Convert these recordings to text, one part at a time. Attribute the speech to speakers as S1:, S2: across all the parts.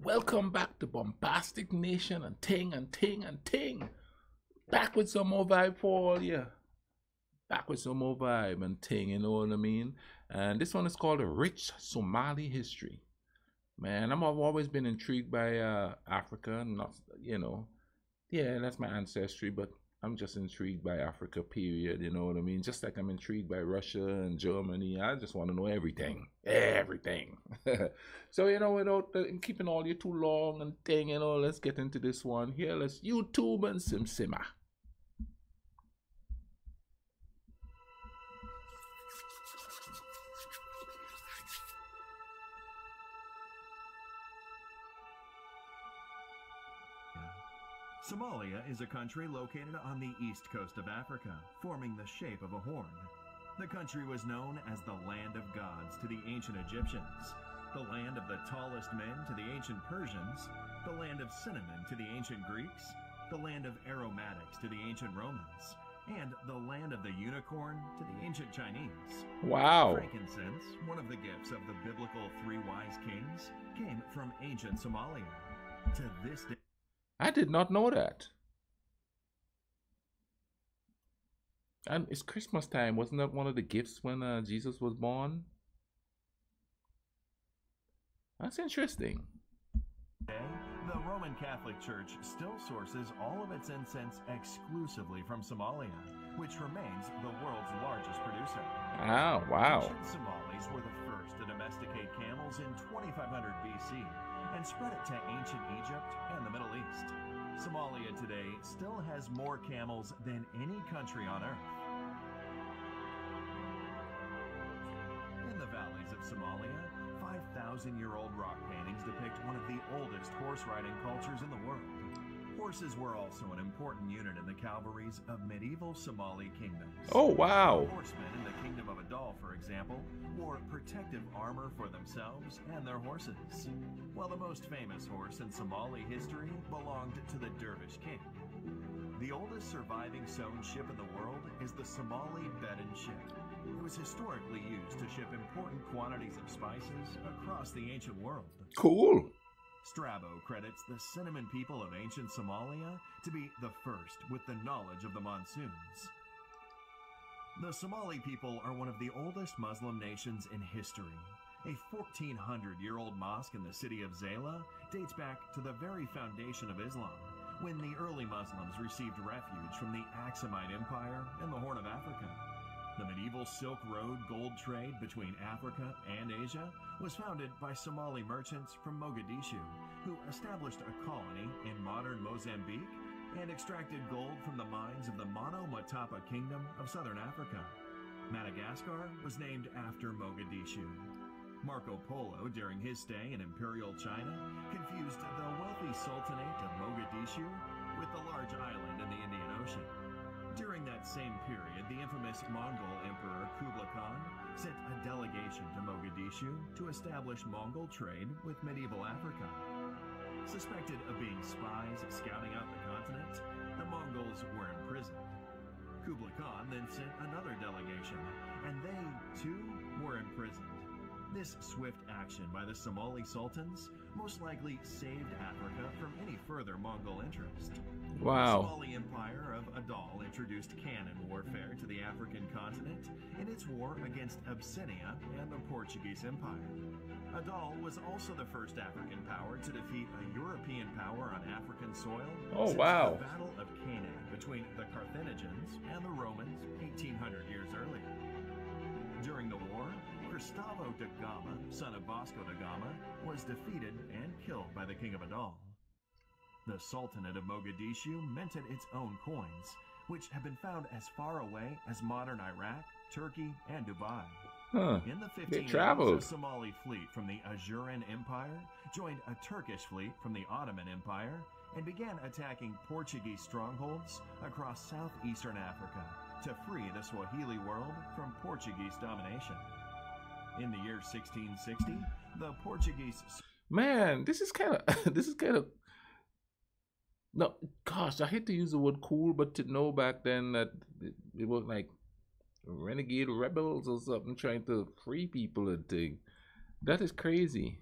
S1: Welcome back to Bombastic Nation and ting and ting and ting. Back with some more vibe for all you. Back with some more vibe and ting, you know what I mean? And this one is called A Rich Somali History. Man, I've always been intrigued by Africa, not, yeah, that's my ancestry, but I'm just intrigued by Africa, period, you know what I mean? Just like I'm intrigued by Russia and Germany. I just want to know everything. Everything. So, without keeping all you too long and thing, let's get into this one. Here, let's YouTube and Simsima.
S2: Somalia is a country located on the east coast of Africa, forming the shape of a horn. The country was known as the Land of Gods to the ancient Egyptians, the land of the tallest men to the ancient Persians, the land of cinnamon to the ancient Greeks, the land of aromatics to the ancient Romans, and the land of the unicorn to the ancient Chinese.
S1: Wow.
S2: Frankincense, one of the gifts of the biblical three wise kings, came from ancient Somalia. To this day,
S1: I did not know that. And it's Christmas time. Wasn't that one of the gifts when Jesus was born? That's interesting.
S2: The Roman Catholic Church still sources all of its incense exclusively from Somalia, which remains the world's largest producer.
S1: Oh, wow.
S2: Ancient Somalis were the first to domesticate camels in 2500 BC and spread it to ancient Egypt and the Middle East. Somalia today still has more camels than any country on earth. In the valleys of Somalia, 5,000-year-old rock paintings depict one of the oldest horse riding cultures in the world. Horses were also an important unit in the cavalries of medieval Somali kingdoms.
S1: Oh, wow.
S2: Horsemen in the kingdom of Adal, for example, wore protective armor for themselves and their horses, while the most famous horse in Somali history belonged to the Dervish king. The oldest surviving sewn ship in the world is the Somali Bedouin ship. It was historically used to ship important quantities of spices across the ancient world.
S1: Cool.
S2: Strabo credits the cinnamon people of ancient Somalia to be the first with the knowledge of the monsoons. The Somali people are one of the oldest Muslim nations in history. A 1,400-year-old mosque in the city of Zayla dates back to the very foundation of Islam, when the early Muslims received refuge from the Aksumite Empire in the Horn of Africa. The medieval Silk Road gold trade between Africa and Asia was founded by Somali merchants from Mogadishu, who established a colony in modern Mozambique and extracted gold from the mines of the Mono-Motapa Kingdom of southern Africa. Madagascar was named after Mogadishu. Marco Polo, during his stay in Imperial China, confused the wealthy Sultanate of Mogadishu with the large island in the Indian Ocean. During that same period, the infamous Mongol Emperor Kublai Khan sent a delegation to Mogadishu to establish Mongol trade with medieval Africa. Suspected of being spies scouting out the continent, the Mongols were imprisoned. Kublai Khan then sent another delegation, and they, too, were imprisoned. This swift action by the Somali sultans most likely saved Africa from any further Mongol interest.
S1: Wow.
S2: The Somali Empire of Adal introduced cannon warfare to the African continent in its war against Abyssinia and the Portuguese Empire. Adal was also the first African power to defeat a European power on African soil since
S1: wow.
S2: the Battle of Cannae between the Carthaginians and the Romans 1,800 years earlier. During the war, Cristavo da Gama, son of Vasco da Gama, was defeated and killed by the king of Adal. The Sultanate of Mogadishu minted its own coins, which have been found as far away as modern Iraq, Turkey, and Dubai.
S1: Huh.
S2: In the
S1: They
S2: 1580s,
S1: traveled.
S2: a Somali fleet from the Ajuran Empire joined a Turkish fleet from the Ottoman Empire and began attacking Portuguese strongholds across southeastern Africa to free the Swahili world from Portuguese domination. In the year 1660, the Portuguese...
S1: Man, this is kind of no, gosh, I hate to use the word cool, but to know back then that it was like renegade rebels or something trying to free people and thing. That is crazy.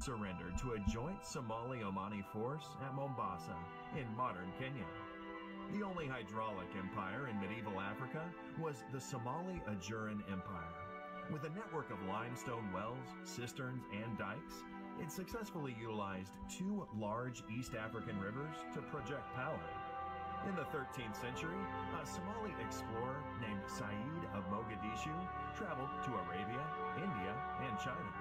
S2: surrendered to a joint Somali-Omani force at Mombasa in modern Kenya. The only hydraulic empire in medieval Africa was the Somali-Ajuran Empire. With a network of limestone wells, cisterns, and dikes, it successfully utilized two large East African rivers to project power. In the 13th century, a Somali explorer named Said of Mogadishu traveled to Arabia, India, and China.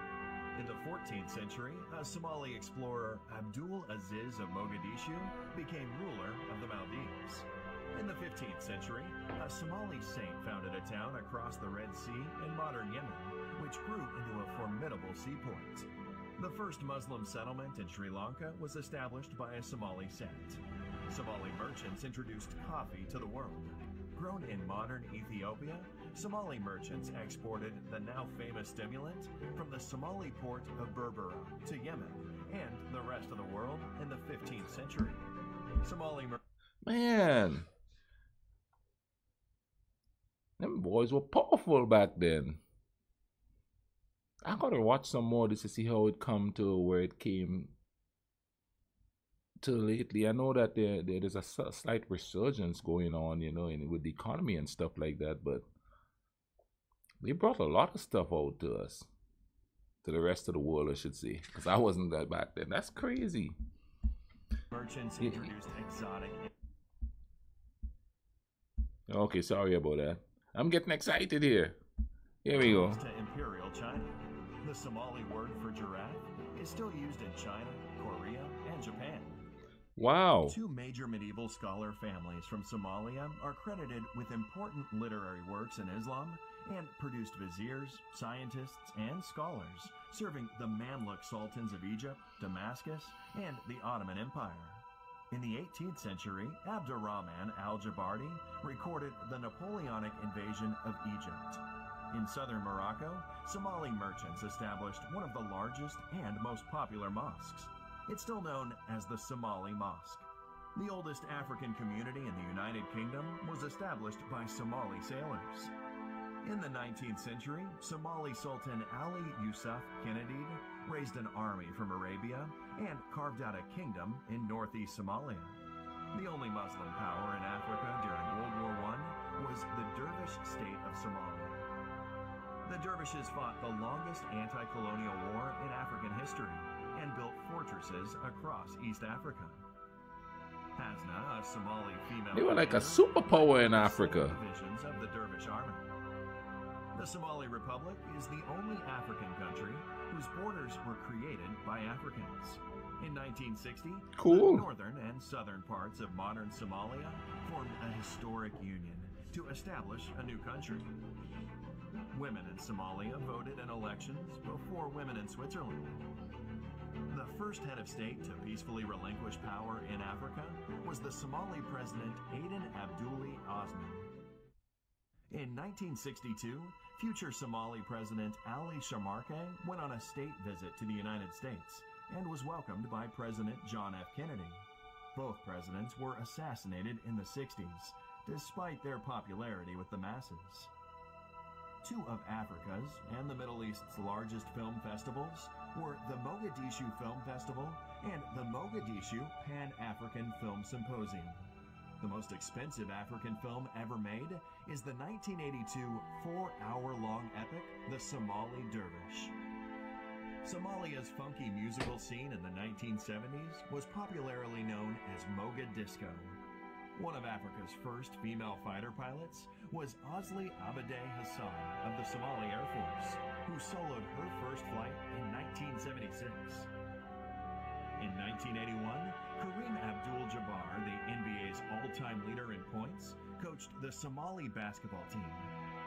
S2: In the 14th century, a Somali explorer Abdul Aziz of Mogadishu became ruler of the Maldives. In the 15th century, a Somali saint founded a town across the Red Sea in modern Yemen, which grew into a formidable seaport. The first Muslim settlement in Sri Lanka was established by a Somali sect. Somali merchants introduced coffee to the world. Grown in modern Ethiopia, Somali merchants exported the now famous stimulant from the Somali port of Berbera to Yemen and the rest of the world in the 15th century.
S1: Man, them boys were powerful back then. I gotta watch some more just to see how it come to where it came to lately. I know that there's a slight resurgence going on, you know, with the economy and stuff like that, but they brought a lot of stuff out to us, to the rest of the world, I should say, because I wasn't that back then. That's crazy.
S2: Merchants introduced exotic.
S1: Okay, sorry about that. I'm getting excited here. Here we go.
S2: To Imperial China. The Somali word for giraffe is still used in China, Korea, and Japan.
S1: Wow.
S2: Two major medieval scholar families from Somalia are credited with important literary works in Islam and produced viziers, scientists, and scholars, serving the Mamluk sultans of Egypt, Damascus, and the Ottoman Empire. In the 18th century, Abdurrahman al-Jabardi recorded the Napoleonic invasion of Egypt. In southern Morocco, Somali merchants established one of the largest and most popular mosques. It's still known as the Somali Mosque. The oldest African community in the United Kingdom was established by Somali sailors. In the 19th century, Somali Sultan Ali Yusuf Kennedy raised an army from Arabia and carved out a kingdom in northeast Somalia. The only Muslim power in Africa during World War I was the Dervish state of Somalia. The Dervishes fought the longest anti-colonial war in African history and built fortresses across East Africa. Hasna, a Somali female,
S1: they were like a superpower in Africa.
S2: Divisions of the Dervish army. The Somali Republic is the only African country whose borders were created by Africans. In 1960, the northern and southern parts of modern Somalia formed a historic union to establish a new country. Women in Somalia voted in elections before women in Switzerland. The first head of state to peacefully relinquish power in Africa was the Somali president Aden Abdulli Osman. In 1962, future Somali President Ali Shamarke went on a state visit to the United States and was welcomed by President John F. Kennedy. Both presidents were assassinated in the 60s, despite their popularity with the masses. Two of Africa's and the Middle East's largest film festivals were the Mogadishu Film Festival and the Mogadishu Pan-African Film Symposium. The most expensive African film ever made is the 1982 4-hour-long epic, The Somali Dervish. Somalia's funky musical scene in the 1970s was popularly known as Moga Disco. One of Africa's first female fighter pilots was Osli Abadeh Hassan of the Somali Air Force, who soloed her first flight in 1976. In 1981, Kareem Abdul-Jabbar, the NBA's all-time leader in points, coached the Somali basketball team.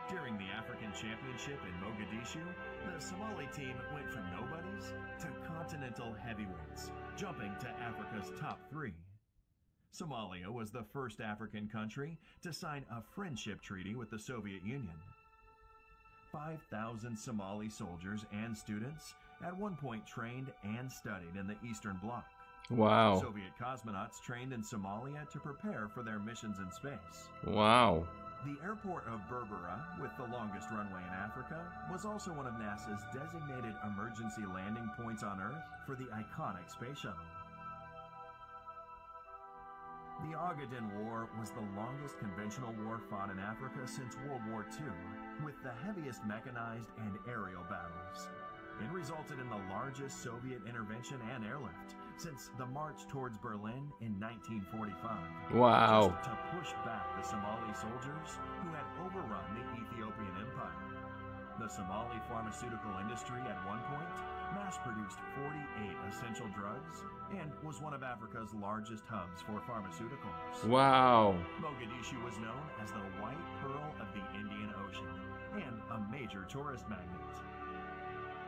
S2: During the African Championship in Mogadishu, the Somali team went from nobodies to continental heavyweights, jumping to Africa's top three. Somalia was the first African country to sign a friendship treaty with the Soviet Union. 5,000 Somali soldiers and students at one point trained and studied in the Eastern Bloc.
S1: Wow.
S2: Soviet cosmonauts trained in Somalia to prepare for their missions in space.
S1: Wow.
S2: The airport of Berbera, with the longest runway in Africa, was also one of NASA's designated emergency landing points on Earth for the iconic space shuttle. The Ogaden War was the longest conventional war fought in Africa since World War II, with the heaviest mechanized and aerial battles. It resulted in the largest Soviet intervention and airlift since the march towards Berlin in 1945.
S1: Wow.
S2: Just to push back the Somali soldiers who had overrun the Ethiopian Empire. The Somali pharmaceutical industry at one point mass-produced 48 essential drugs and was one of Africa's largest hubs for pharmaceuticals.
S1: Wow.
S2: Mogadishu was known as the White Pearl of the Indian Ocean and a major tourist magnet.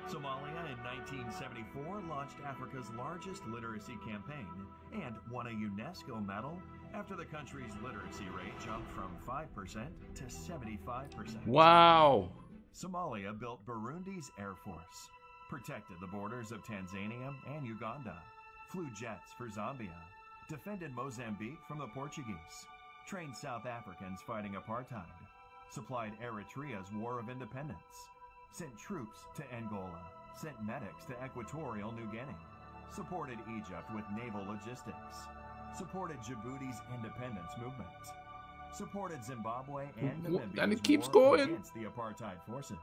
S2: Somalia in 1974 launched Africa's largest literacy campaign and won a UNESCO medal after the country's literacy rate jumped from 5% to 75%.
S1: Wow.
S2: Somalia built Burundi's air force, protected the borders of Tanzania and Uganda, flew jets for Zambia, defended Mozambique from the Portuguese, trained South Africans fighting apartheid, supplied Eritrea's War of Independence, sent troops to Angola, sent medics to Equatorial New Guinea, supported Egypt with naval logistics, supported Djibouti's independence movement, supported Zimbabwe and Namibia's
S1: and it keeps
S2: war
S1: going
S2: against the apartheid forces.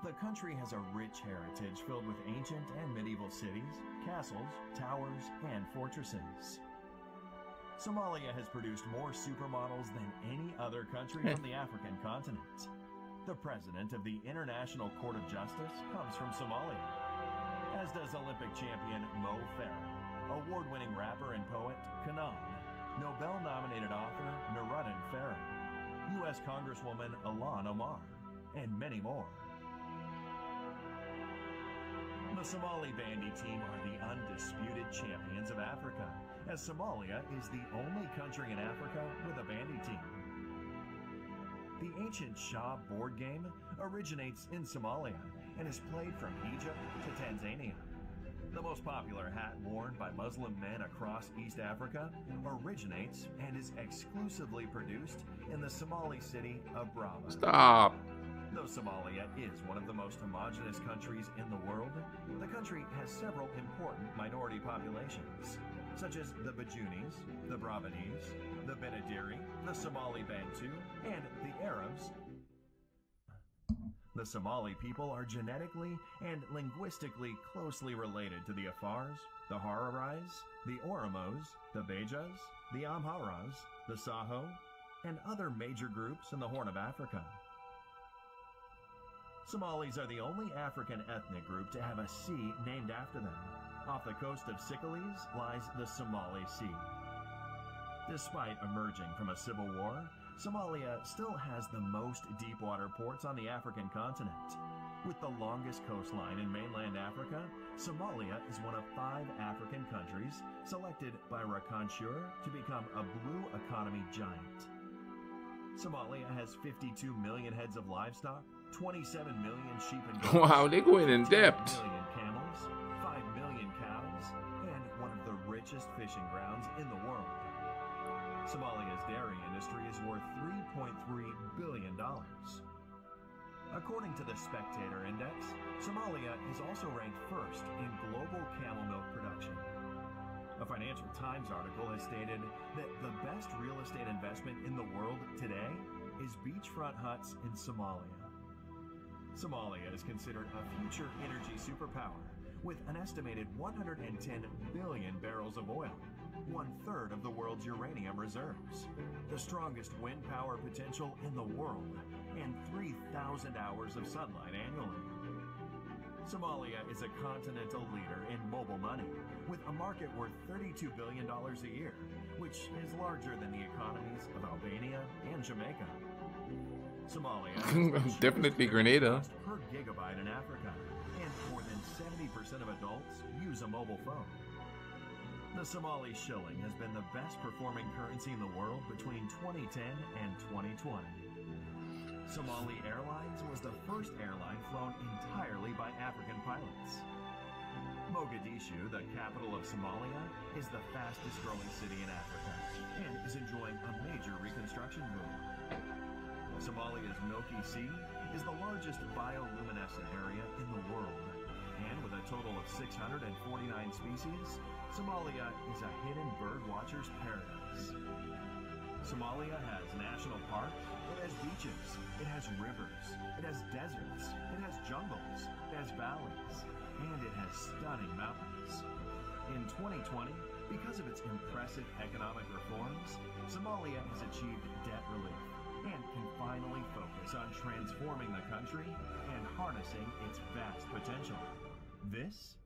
S2: The country has a rich heritage filled with ancient and medieval cities, castles, towers, and fortresses. Somalia has produced more supermodels than any other country from the African continent. The president of the International Court of Justice comes from Somalia, as does Olympic champion Mo Farah, award-winning rapper and poet Kanan, Nobel-nominated author Nuruddin Farah, U.S. Congresswoman Ilhan Omar, and many more. The Somali bandy team are the undisputed champions of Africa, as Somalia is the only country in Africa with a bandy team. The ancient Shah board game originates in Somalia and is played from Egypt to Tanzania. The most popular hat worn by Muslim men across East Africa originates and is exclusively produced in the Somali city of Brava.
S1: Stop.
S2: Though Somalia is one of the most homogeneous countries in the world, the country has several important minority populations, such as the Bajunis, the Bravanese, the Benadiri, the Somali Bantu, and the Arabs. The Somali people are genetically and linguistically closely related to the Afars, the Hararais, the Oromos, the Bejas, the Amharas, the Saho, and other major groups in the Horn of Africa. Somalis are the only African ethnic group to have a sea named after them. Off the coast of Sicily lies the Somali Sea. Despite emerging from a civil war, Somalia still has the most deep-water ports on the African continent. With the longest coastline in mainland Africa, Somalia is one of 5 African countries selected by Rakanshur to become a blue economy giant. Somalia has 52 million heads of livestock, 27 million sheep and goats.
S1: Wow, they're going in
S2: 10
S1: depth.
S2: million camels, 5 million cows, and one of the richest fishing grounds in the world. Somalia's dairy industry is worth $3.3 billion. According to the Spectator Index, Somalia is also ranked first in global camel milk production. A Financial Times article has stated that the best real estate investment in the world today is beachfront huts in Somalia. Somalia is considered a future energy superpower with an estimated 110 billion barrels of oil, 1/3 of the world's uranium reserves, the strongest wind power potential in the world, and 3,000 hours of sunlight annually. Somalia is a continental leader in mobile money, with a market worth $32 billion a year, which is larger than the economies of Albania and Jamaica. Somalia has
S1: Definitely Grenada.
S2: per gigabyte in Africa, and more than 70% of adults use a mobile phone. The Somali shilling has been the best performing currency in the world between 2010 and 2020. Somali Airlines was the first airline flown entirely by African pilots. Mogadishu, the capital of Somalia, is the fastest growing city in Africa and is enjoying a major reconstruction boom. Somalia's Noki Sea is the largest bioluminescent area in the world, and with a total of 649 species, Somalia is a hidden birdwatcher's paradise. Somalia has national parks, it has beaches, it has rivers, it has deserts, it has jungles, it has valleys, and it has stunning mountains. In 2020, because of its impressive economic reforms, Somalia has achieved debt relief and can finally focus on transforming the country and harnessing its vast potential. This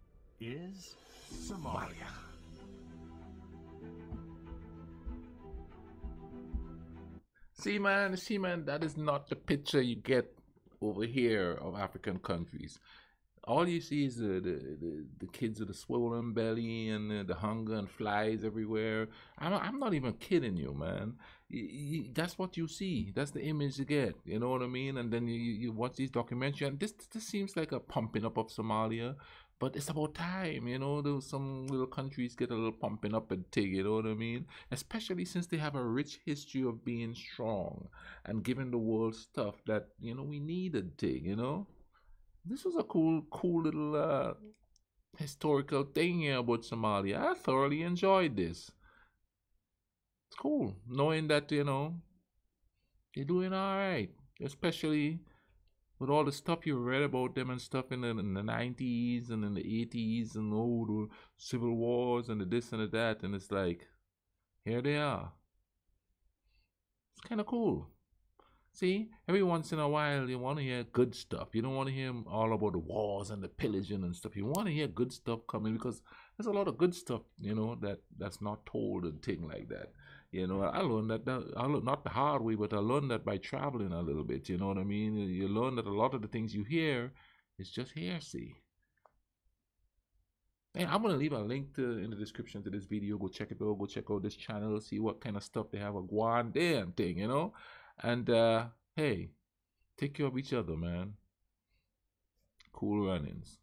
S2: is Somalia.
S1: See, man, that is not the picture you get over here of African countries. All you see is the kids with the swollen belly and the hunger and flies everywhere. I'm not even kidding you, man. That's what you see. That's the image you get. You know what I mean? And then you watch these documentaries, and this seems like a pumping up of Somalia. But it's about time, you know, some little countries get a little pumping up and thing, you know what I mean? Especially since they have a rich history of being strong and giving the world stuff that, you know, we needed thing, you know? This was a cool little historical thing here about Somalia. I thoroughly enjoyed this. It's cool knowing that, you know, they're doing all right, especially with all the stuff you read about them and stuff in the 90s and in the 80s and all the civil wars and the this and the that. And it's like, here they are. It's kind of cool. See, every once in a while you want to hear good stuff. You don't want to hear all about the wars and the pillaging and stuff. You want to hear good stuff coming because there's a lot of good stuff, you know, that's not told and thing like that. You know, I learned that, not the hard way, but I learned that by traveling a little bit. You know what I mean? You learn that a lot of the things you hear is just hearsay. And I'm gonna leave a link in the description to this video. Go check it out. Go check out this channel. See what kind of stuff they have a guan there and thing. You know. And hey, take care of each other, man. Cool runnings.